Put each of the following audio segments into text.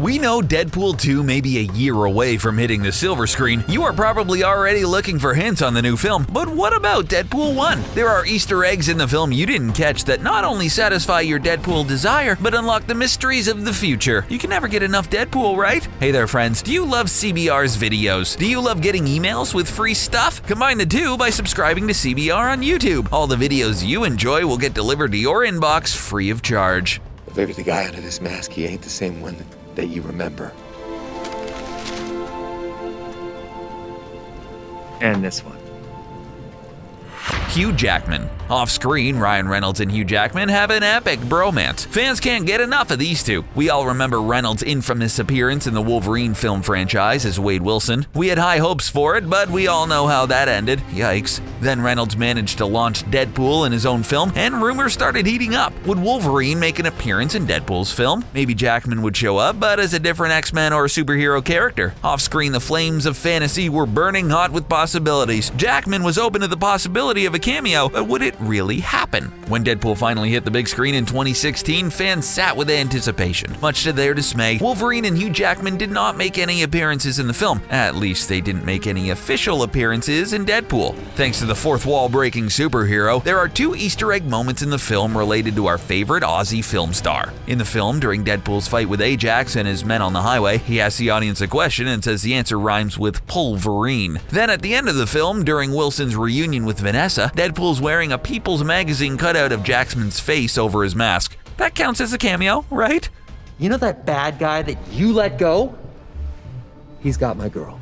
We know Deadpool 2 may be a year away from hitting the silver screen. You are probably already looking for hints on the new film, but what about Deadpool 1? There are Easter eggs in the film you didn't catch that not only satisfy your Deadpool desire, but unlock the mysteries of the future. You can never get enough Deadpool, right? Hey there friends, do you love CBR's videos? Do you love getting emails with free stuff? Combine the two by subscribing to CBR on YouTube. All the videos you enjoy will get delivered to your inbox free of charge. Maybe the guy under this mask, he ain't the same one that you remember. And this one. Hugh Jackman. Off-screen, Ryan Reynolds and Hugh Jackman have an epic bromance. Fans can't get enough of these two. We all remember Reynolds' infamous appearance in the Wolverine film franchise as Wade Wilson. We had high hopes for it, but we all know how that ended. Yikes. Then Reynolds managed to launch Deadpool in his own film, and rumors started heating up. Would Wolverine make an appearance in Deadpool's film? Maybe Jackman would show up, but as a different X-Men or superhero character. Off-screen, the flames of fantasy were burning hot with possibilities. Jackman was open to the possibility of a cameo, but would it really happen? When Deadpool finally hit the big screen in 2016, fans sat with anticipation. Much to their dismay, Wolverine and Hugh Jackman did not make any appearances in the film. At least they didn't make any official appearances in Deadpool. Thanks to the fourth wall-breaking superhero, there are two Easter egg moments in the film related to our favorite Aussie film star. In the film, during Deadpool's fight with Ajax and his men on the highway, he asks the audience a question and says the answer rhymes with Pulverine. Then at the end of the film, during Wilson's reunion with Vanessa, Deadpool's wearing a People's Magazine cutout of Jackson's face over his mask. That counts as a cameo, right? You know that bad guy that you let go? He's got my girl.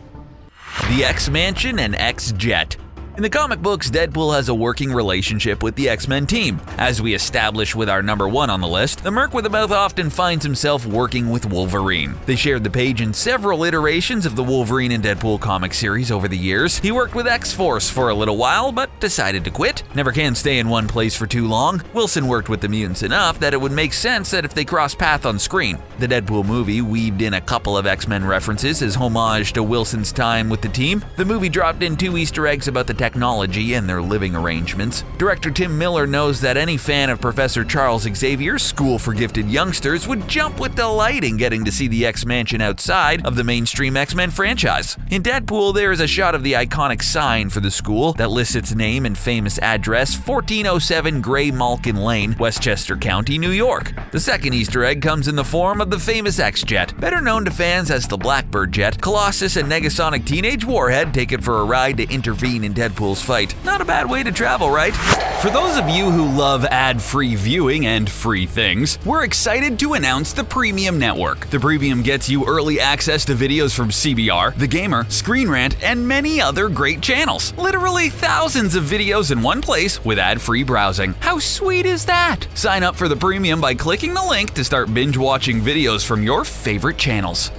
The X-Mansion and X-Jet. In the comic books, Deadpool has a working relationship with the X-Men team. As we establish with our number one on the list, the merc with a mouth often finds himself working with Wolverine. They shared the page in several iterations of the Wolverine and Deadpool comic series over the years. He worked with X-Force for a little while, but decided to quit. Never can stay in one place for too long. Wilson worked with the mutants enough that it would make sense that if they crossed paths on screen. The Deadpool movie weaved in a couple of X-Men references as homage to Wilson's time with the team. The movie dropped in two Easter eggs about the technology and their living arrangements. Director Tim Miller knows that any fan of Professor Charles Xavier's School for Gifted Youngsters would jump with delight in getting to see the X-Mansion outside of the mainstream X-Men franchise. In Deadpool, there is a shot of the iconic sign for the school that lists its name and famous address, 1407 Gray Malkin Lane, Westchester County, New York. The second Easter egg comes in the form of the famous X-Jet. Better known to fans as the Blackbird Jet, Colossus and Negasonic Teenage Warhead take it for a ride to intervene in Deadpool's fight. Not a bad way to travel, right? For those of you who love ad-free viewing and free things, we're excited to announce the Premium Network. The Premium gets you early access to videos from CBR, The Gamer, Screen Rant, and many other great channels. Literally thousands of videos in one place with ad-free browsing. How sweet is that? Sign up for the Premium by clicking the link to start binge-watching videos from your favorite channels.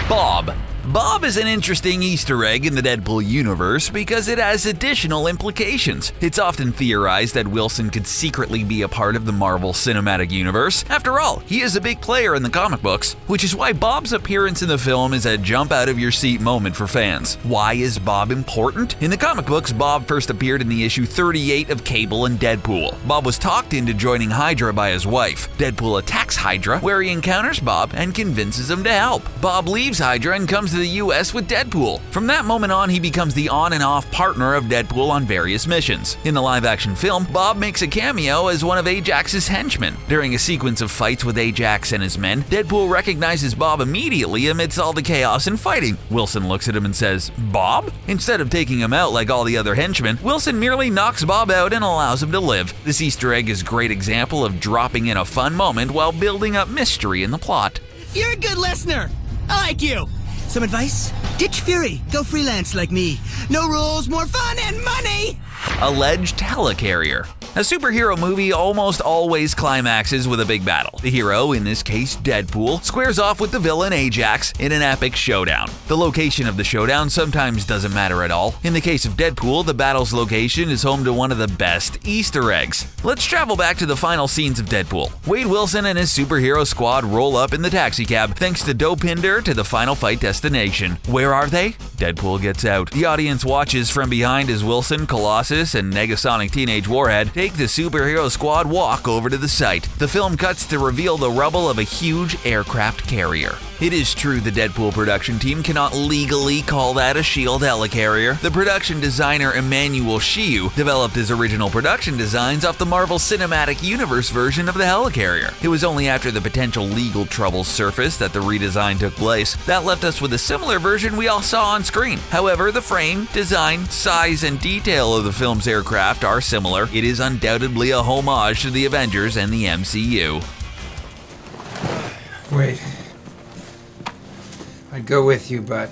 Bob. Bob is an interesting Easter egg in the Deadpool universe because it has additional implications. It's often theorized that Wilson could secretly be a part of the Marvel Cinematic Universe. After all, he is a big player in the comic books, which is why Bob's appearance in the film is a jump-out-of-your-seat moment for fans. Why is Bob important? In the comic books, Bob first appeared in the issue 38 of Cable and Deadpool. Bob was talked into joining Hydra by his wife. Deadpool attacks Hydra, where he encounters Bob and convinces him to help. Bob leaves Hydra and comes to the US with Deadpool. From that moment on, he becomes the on and off partner of Deadpool on various missions. In the live-action film, Bob makes a cameo as one of Ajax's henchmen. During a sequence of fights with Ajax and his men, Deadpool recognizes Bob immediately amidst all the chaos and fighting. Wilson looks at him and says, "Bob?" Instead of taking him out like all the other henchmen, Wilson merely knocks Bob out and allows him to live. This Easter egg is a great example of dropping in a fun moment while building up mystery in the plot. You're a good listener. I like you. Some advice? Ditch Fury. Go freelance like me. No rules, more fun, and money! Alleged helicarrier. A superhero movie almost always climaxes with a big battle. The hero, in this case Deadpool, squares off with the villain Ajax in an epic showdown. The location of the showdown sometimes doesn't matter at all. In the case of Deadpool, the battle's location is home to one of the best Easter eggs. Let's travel back to the final scenes of Deadpool. Wade Wilson and his superhero squad roll up in the taxicab thanks to Dopinder to the final fight destination. Where are they? Deadpool gets out. The audience watches from behind as Wilson, Colossus, Colossus and Negasonic Teenage Warhead take the superhero squad walk over to the site. The film cuts to reveal the rubble of a huge aircraft carrier. It is true the Deadpool production team cannot legally call that a S.H.I.E.L.D. helicarrier. The production designer Emmanuel Shiu developed his original production designs off the Marvel Cinematic Universe version of the helicarrier. It was only after the potential legal troubles surfaced that the redesign took place. That left us with a similar version we all saw on screen. However, the frame, design, size, and detail of the film's aircraft are similar. It is undoubtedly a homage to the Avengers and the MCU. Wait. I'd go with you, but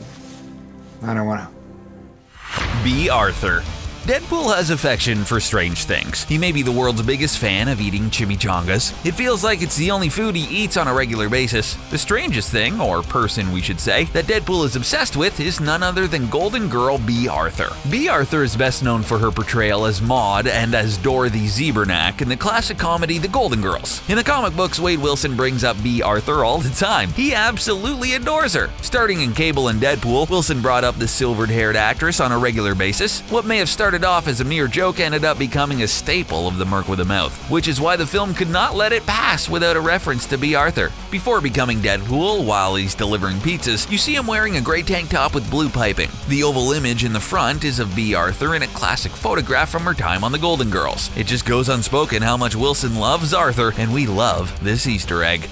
I don't want to. Bea Arthur. Deadpool has affection for strange things. He may be the world's biggest fan of eating chimichangas. It feels like it's the only food he eats on a regular basis. The strangest thing, or person we should say, that Deadpool is obsessed with is none other than Golden Girl Bea Arthur. Bea Arthur is best known for her portrayal as Maude and as Dorothy Zebranak in the classic comedy The Golden Girls. In the comic books, Wade Wilson brings up Bea Arthur all the time. He absolutely adores her. Starting in Cable and Deadpool, Wilson brought up the silvered-haired actress on a regular basis. What may have started off as a mere joke ended up becoming a staple of the Merc with a Mouth, which is why the film could not let it pass without a reference to Bea Arthur. Before becoming Deadpool, while he's delivering pizzas, you see him wearing a gray tank top with blue piping. The oval image in the front is of Bea Arthur in a classic photograph from her time on The Golden Girls. It just goes unspoken how much Wilson loves Arthur, and we love this Easter egg.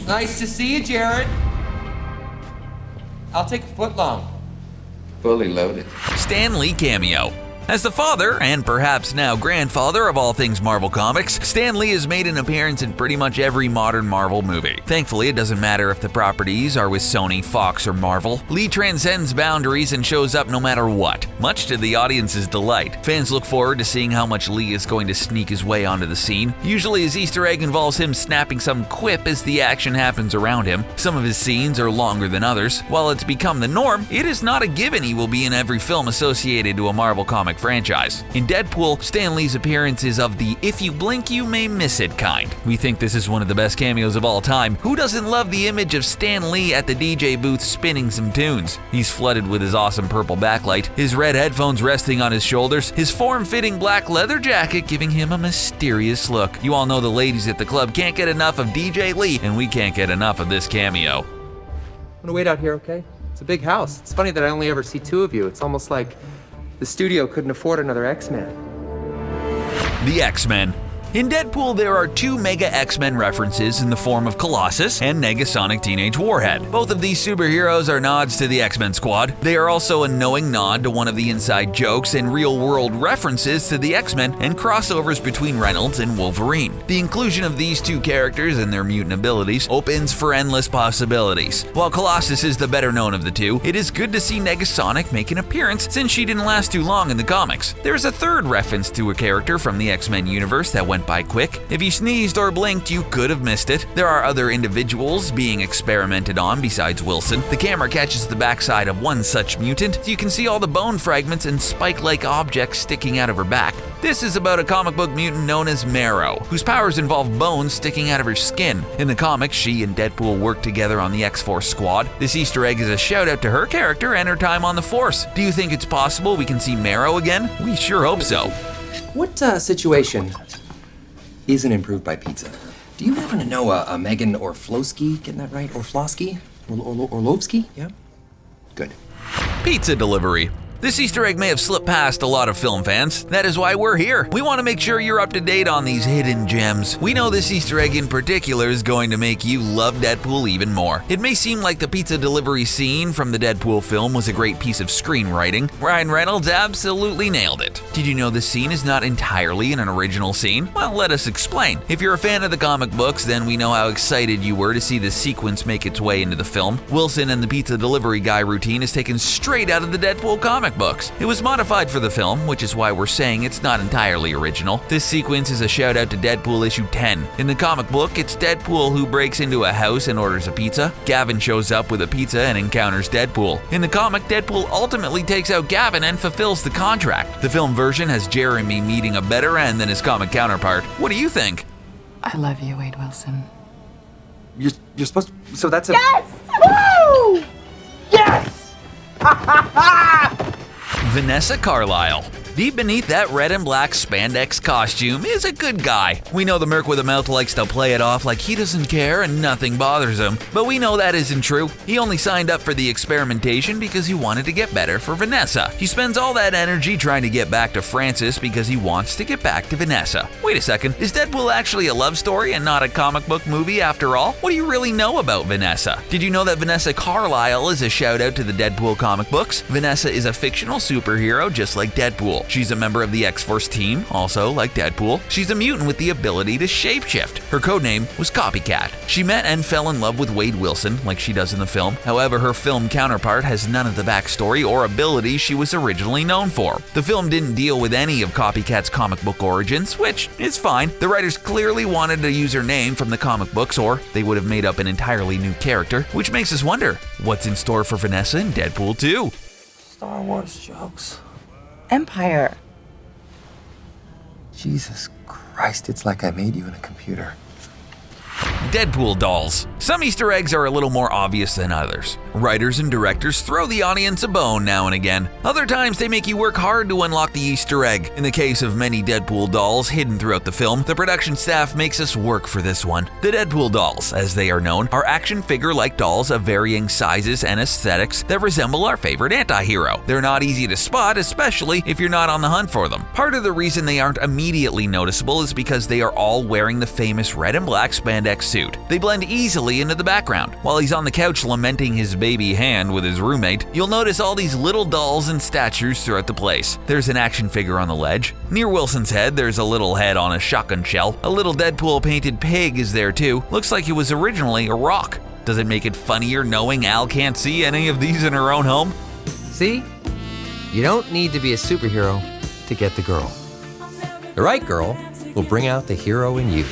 Nice to see you, Jared. I'll take a foot long. Fully loaded. Stan Lee cameo. As the father, and perhaps now grandfather, of all things Marvel Comics, Stan Lee has made an appearance in pretty much every modern Marvel movie. Thankfully, it doesn't matter if the properties are with Sony, Fox, or Marvel. Lee transcends boundaries and shows up no matter what, much to the audience's delight. Fans look forward to seeing how much Lee is going to sneak his way onto the scene. Usually his Easter egg involves him snapping some quip as the action happens around him. Some of his scenes are longer than others. While it's become the norm, it is not a given he will be in every film associated to a Marvel comic franchise. In Deadpool, Stan Lee's appearance is of the if you blink you may miss it kind. We think this is one of the best cameos of all time. Who doesn't love the image of Stan Lee at the DJ booth spinning some tunes? He's flooded with his awesome purple backlight, his red headphones resting on his shoulders, his form-fitting black leather jacket giving him a mysterious look. You all know the ladies at the club can't get enough of DJ Lee, and we can't get enough of this cameo. I'm gonna wait out here, okay? It's a big house. It's funny that I only ever see two of you. It's almost like the studio couldn't afford another X-Men. The X-Men. In Deadpool, there are two mega X-Men references in the form of Colossus and Negasonic Teenage Warhead. Both of these superheroes are nods to the X-Men squad. They are also a knowing nod to one of the inside jokes and real-world references to the X-Men and crossovers between Reynolds and Wolverine. The inclusion of these two characters and their mutant abilities opens for endless possibilities. While Colossus is the better known of the two, it is good to see Negasonic make an appearance since she didn't last too long in the comics. There's a third reference to a character from the X-Men universe that went by quick. If you sneezed or blinked, you could have missed it. There are other individuals being experimented on besides Wilson. The camera catches the backside of one such mutant, so you can see all the bone fragments and spike-like objects sticking out of her back. This is about a comic book mutant known as Marrow, whose powers involve bones sticking out of her skin. In the comics, she and Deadpool work together on the X-Force squad. This Easter egg is a shout-out to her character and her time on the Force. Do you think it's possible we can see Marrow again? We sure hope so. What situation isn't improved by pizza? Do you happen to know a Megan Orlowski? Getting that right? Orlowski? Orlovsky? Yeah? Good. Pizza delivery. This Easter egg may have slipped past a lot of film fans. That is why we're here. We want to make sure you're up to date on these hidden gems. We know this Easter egg in particular is going to make you love Deadpool even more. It may seem like the pizza delivery scene from the Deadpool film was a great piece of screenwriting. Ryan Reynolds absolutely nailed it. Did you know this scene is not entirely an original scene? Well, let us explain. If you're a fan of the comic books, then we know how excited you were to see this sequence make its way into the film. Wilson and the pizza delivery guy routine is taken straight out of the Deadpool comic books. It was modified for the film, which is why we're saying it's not entirely original. This sequence is a shout out to Deadpool issue 10. In the comic book, it's Deadpool who breaks into a house and orders a pizza. Gavin shows up with a pizza and encounters Deadpool. In the comic, Deadpool ultimately takes out Gavin and fulfills the contract. The film version has Jeremy meeting a better end than his comic counterpart. What do you think? I love you, Wade Wilson. You're supposed to... So that's a... Yes! Woo! Yes! Vanessa Carlyle. Deep beneath that red and black spandex costume is a good guy. We know the merc with a mouth likes to play it off like he doesn't care and nothing bothers him, but we know that isn't true. He only signed up for the experimentation because he wanted to get better for Vanessa. He spends all that energy trying to get back to Francis because he wants to get back to Vanessa. Wait a second, is Deadpool actually a love story and not a comic book movie after all? What do you really know about Vanessa? Did you know that Vanessa Carlyle is a shout out to the Deadpool comic books? Vanessa is a fictional superhero just like Deadpool. She's a member of the X-Force team, also like Deadpool. She's a mutant with the ability to shapeshift. Her codename was Copycat. She met and fell in love with Wade Wilson, like she does in the film. However, her film counterpart has none of the backstory or abilities she was originally known for. The film didn't deal with any of Copycat's comic book origins, which is fine. The writers clearly wanted to use her name from the comic books, or they would have made up an entirely new character, which makes us wonder, what's in store for Vanessa in Deadpool 2? Star Wars jokes. Empire. Jesus Christ, it's like I made you in a computer. Deadpool dolls. Some Easter eggs are a little more obvious than others. Writers and directors throw the audience a bone now and again. Other times they make you work hard to unlock the Easter egg. In the case of many Deadpool dolls hidden throughout the film, the production staff makes us work for this one. The Deadpool dolls, as they are known, are action figure-like dolls of varying sizes and aesthetics that resemble our favorite anti-hero. They're not easy to spot, especially if you're not on the hunt for them. Part of the reason they aren't immediately noticeable is because they are all wearing the famous red and black spandex suit. They blend easily into the background. While he's on the couch lamenting his baby hand with his roommate, you'll notice all these little dolls and statues throughout the place. There's an action figure on the ledge. Near Wilson's head, there's a little head on a shotgun shell. A little Deadpool painted pig is there too. Looks like it was originally a rock. Does it make it funnier knowing Al can't see any of these in her own home? See? You don't need to be a superhero to get the girl. The right girl will bring out the hero in you.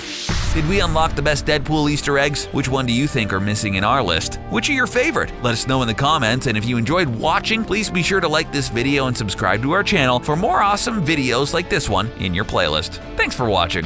Did we unlock the best Deadpool Easter eggs? Which one do you think are missing in our list? Which are your favorite? Let us know in the comments, and if you enjoyed watching, please be sure to like this video and subscribe to our channel for more awesome videos like this one in your playlist. Thanks for watching.